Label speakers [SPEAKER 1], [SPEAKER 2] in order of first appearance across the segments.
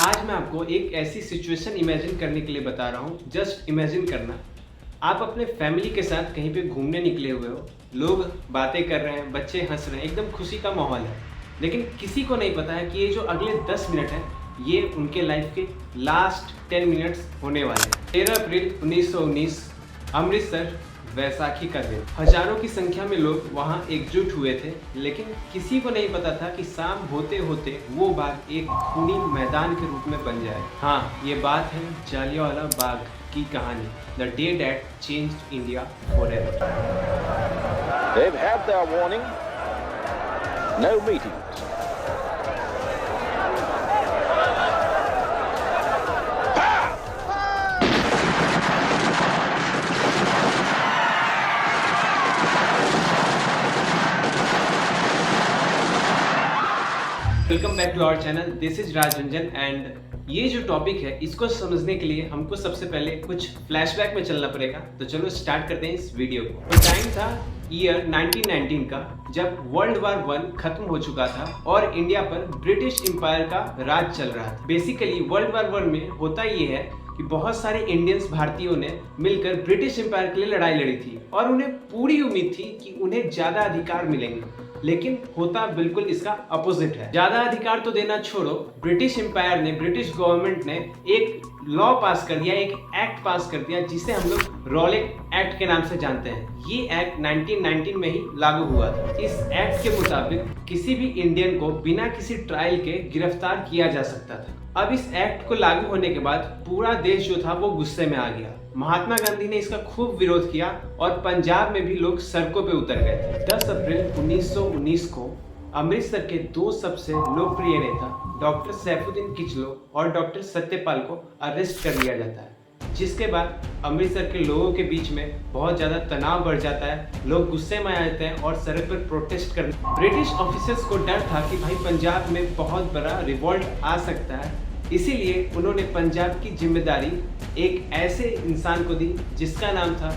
[SPEAKER 1] आज मैं आपको एक ऐसी सिचुएशन इमेजिन करने के लिए बता रहा हूँ। जस्ट इमेजिन करना, आप अपने फैमिली के साथ कहीं पे घूमने निकले हुए हो, लोग बातें कर रहे हैं, बच्चे हंस रहे हैं, एकदम खुशी का माहौल है। लेकिन किसी को नहीं पता है कि ये जो अगले 10 मिनट है ये उनके लाइफ के लास्ट 10 मिनट्स होने वाले हैं। 13 अप्रैल 1919 अमृतसर, वैसाखी का दिन। हजारों की संख्या में लोग वहां एकजुट हुए थे, लेकिन किसी को नहीं पता था कि शाम होते होते वो बाग एक खूनी मैदान के रूप में बन जाए। हाँ, ये बात है जालियांवाला बाग की कहानी, the day that changed India forever.
[SPEAKER 2] They've had their warning. No meetings.
[SPEAKER 1] Welcome back to our channel, this is Raj Ranjan. And ये जो टॉपिक है इसको समझने के लिए हमको सबसे पहले कुछ फ्लैशबैक में चलना पड़ेगा। तो चलो स्टार्ट करते हैं इस वीडियो को। तो टाइम था ईयर 1919 का, जब वर्ल्ड वार 1 खत्म हो चुका था और इंडिया पर ब्रिटिश एम्पायर का राज चल रहा था। बेसिकली वर्ल्ड वार 1 में होता ये है कि बहुत सारे इंडियंस, भारतीयों ने मिलकर ब्रिटिश एम्पायर के लिए लड़ाई लड़ी थी और उन्हें पूरी उम्मीद थी कि उन्हें ज्यादा अधिकार मिलेंगे। लेकिन होता बिल्कुल इसका अपोजिट है। ज्यादा अधिकार तो देना छोड़ो, ब्रिटिश एम्पायर ने, ब्रिटिश गवर्नमेंट ने एक लॉ पास कर दिया, एक एक्ट पास कर दिया जिसे हम लोग रॉलेट एक्ट के नाम से जानते हैं। ये एक्ट 1919 में ही लागू हुआ था। इस एक्ट के मुताबिक किसी भी इंडियन को बिना किसी ट्रायल के गिरफ्तार किया जा सकता था। अब इस एक्ट को लागू होने के बाद पूरा देश जो था वो गुस्से में आ गया। महात्मा गांधी ने इसका खूब विरोध किया और पंजाब में भी लोग सड़कों पे उतर गए थे। 10 अप्रैल 1919 को अमृतसर के दो सबसे लोकप्रिय नेता डॉक्टर सैफुद्दीन किचलो और डॉक्टर सत्यपाल को अरेस्ट कर लिया जाता है, जिसके बाद अमृतसर के लोगों के बीच में बहुत ज्यादा तनाव बढ़ जाता है। लोग गुस्से में आ जाते हैं और सड़क पर प्रोटेस्ट करते हैं। ब्रिटिश ऑफिसर्स को डर था कि भाई पंजाब में बहुत बड़ा रिवॉल्ट आ सकता है, इसीलिए उन्होंने पंजाब की जिम्मेदारी एक ऐसे इंसान को दी जिसका नाम था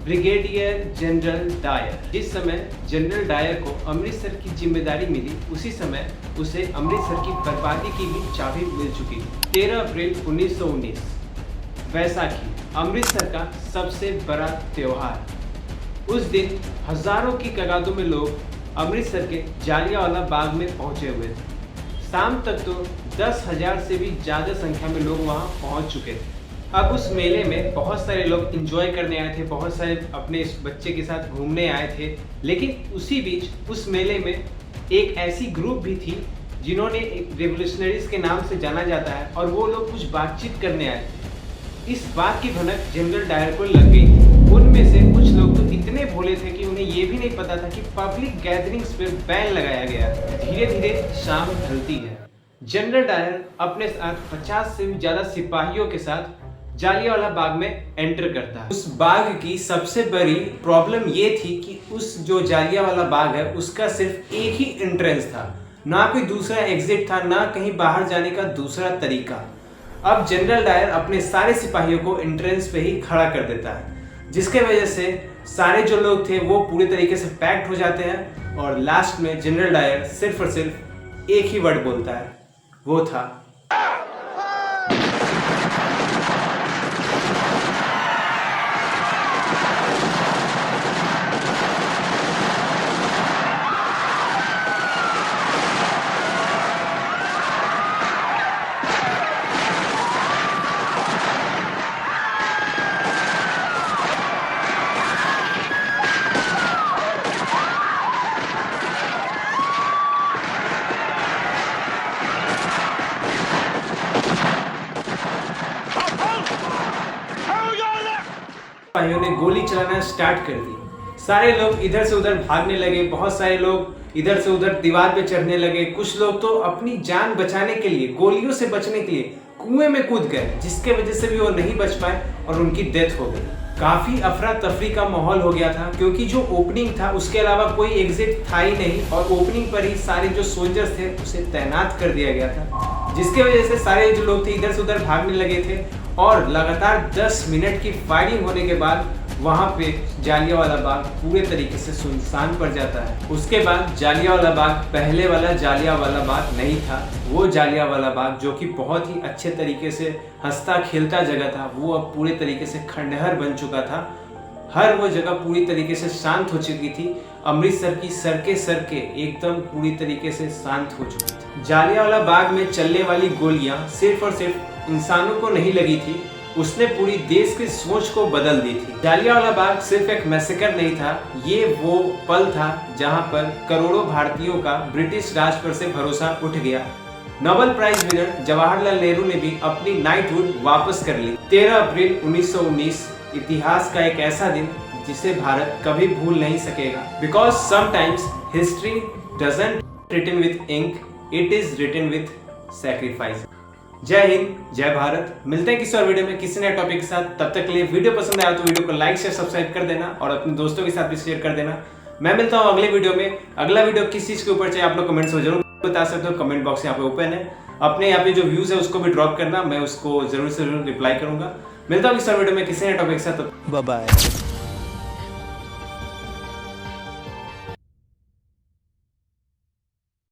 [SPEAKER 1] ब्रिगेडियर जनरल डायर। जिस समय जनरल डायर को अमृतसर की जिम्मेदारी मिली, उसी समय उसे अमृतसर की बर्बादी की भी चाबी मिल चुकी थी। 13 अप्रैल 1919 वैसाखी, अमृतसर का सबसे बड़ा त्योहार। उस दिन हजारों की तादाद में लोग अमृतसर के जालियांवाला बाग में पहुंचे हुए थे। शाम तक तो 10,000 से भी ज्यादा संख्या में लोग वहां पहुंच चुके थे। अब उस मेले में बहुत सारे लोग एंजॉय करने आए थे, बहुत सारे अपने इस बच्चे के साथ घूमने आए थे। लेकिन उसी बीच उस मेले में एक ऐसी ग्रुप भी थी जिन्होंने एक रेवोल्यूशनरीज के नाम से जाना जाता है और वो लोग कुछ बातचीत करने आए थे। इस बात की भनक जनरल डायर को लग गई थी। उनमें से कुछ लोग तो इतने भोले थे कि उन्हें ये भी नहीं पता था कि पब्लिक गैदरिंग्स पे बैन लगाया गया। धीरे धीरे शाम ढलती है। जनरल डायर अपने साथ 50 से भी ज्यादा सिपाहियों के साथ जालियांवाला बाग में एंटर करता है। उस बाग की सबसे बड़ी प्रॉब्लम ये थी कि उस जो जालियांवाला बाग है उसका सिर्फ एक ही एंट्रेंस था, ना कोई दूसरा एग्जिट था, ना कहीं बाहर जाने का दूसरा तरीका। अब जनरल डायर अपने सारे सिपाहियों को एंट्रेंस पे ही खड़ा कर देता है, जिसके वजह से सारे जो लोग थे वो पूरे तरीके से पैक्ड हो जाते हैं और लास्ट में जनरल डायर सिर्फ और सिर्फ एक ही वर्ड बोलता है, वो था सिपाहियों ने गोली चलाना स्टार्ट कर दी। सारे लोग इधर से उधर भागने लगे, बहुत सारे लोग इधर से उधर दीवार पे चढ़ने लगे। कुछ लोग तो अपनी जान बचाने के लिए, गोलियों से बचने के लिए कुएं में कूद गए, जिसके वजह से भी वो नहीं बच पाए और उनकी डेथ हो गई। काफी अफरा तफरी का माहौल हो गया था, क्योंकि जो ओपनिंग था उसके अलावा कोई एग्जिट था ही नहीं और ओपनिंग पर ही सारे जो सोल्जर्स थे उसे तैनात कर दिया गया था, जिसके वजह से सारे जो लोग थे इधर से उधर भागने लगे थे। और लगातार 10 मिनट की फायरिंग होने के बाद वहाँ पे जालियांवाला बाग पूरे तरीके से सुनसान पड़ जाता है। उसके बाद जालियांवाला बाग पहले वाला जालियांवाला बाग नहीं था। वो जालियांवाला बाग जो कि बहुत ही अच्छे तरीके से हंसता खेलता जगह था, वो अब पूरे तरीके से खंडहर बन चुका था। हर वो जगह पूरी तरीके से शांत हो चुकी थी। अमृतसर की सड़कें एकदम पूरी तरीके से शांत हो चुकी थी। जालियांवाला बाग में चलने वाली गोलियां सिर्फ और सिर्फ इंसानों को नहीं लगी थी, उसने पूरी देश की सोच को बदल दी थी। जालियांवाला बाग सिर्फ एक मैसेकर नहीं था, ये वो पल था जहां पर करोड़ों भारतीयों का ब्रिटिश राज पर से भरोसा उठ गया। Nobel prize winner Jawaharlal Nehru ने भी अपनी नाइटहुड वापस कर ली। 13 अप्रैल 1919 इतिहास का एक ऐसा दिन जिसे भारत कभी भूल नहीं सकेगा। Because sometimes history doesn't written with ink, it is written with sacrifice. जय हिंद, जय भारत। मिलते हैं किसी और वीडियो में किसी नए टॉपिक के साथ। तब तक के लिए वीडियो पसंद आया तो वीडियो को लाइक शेयर सब्सक्राइब कर देना और अपने दोस्तों के साथ भी शेयर कर देना। मैं मिलता हूँ अगले वीडियो में। अगला वीडियो किस चीज के ऊपर चाहिए आप लोग कमेंट्स में जरूर बता सकते हो। कमेंट बॉक्स यहाँ पे ओपन है। अपने यहाँ पे जो व्यूज है उसको भी ड्रॉप करना, मैं उसको जरूर से जरूर रिप्लाई करूंगा। मिलता हूँ किसी और वीडियो में किसी नए टॉपिक के साथ। Bye bye.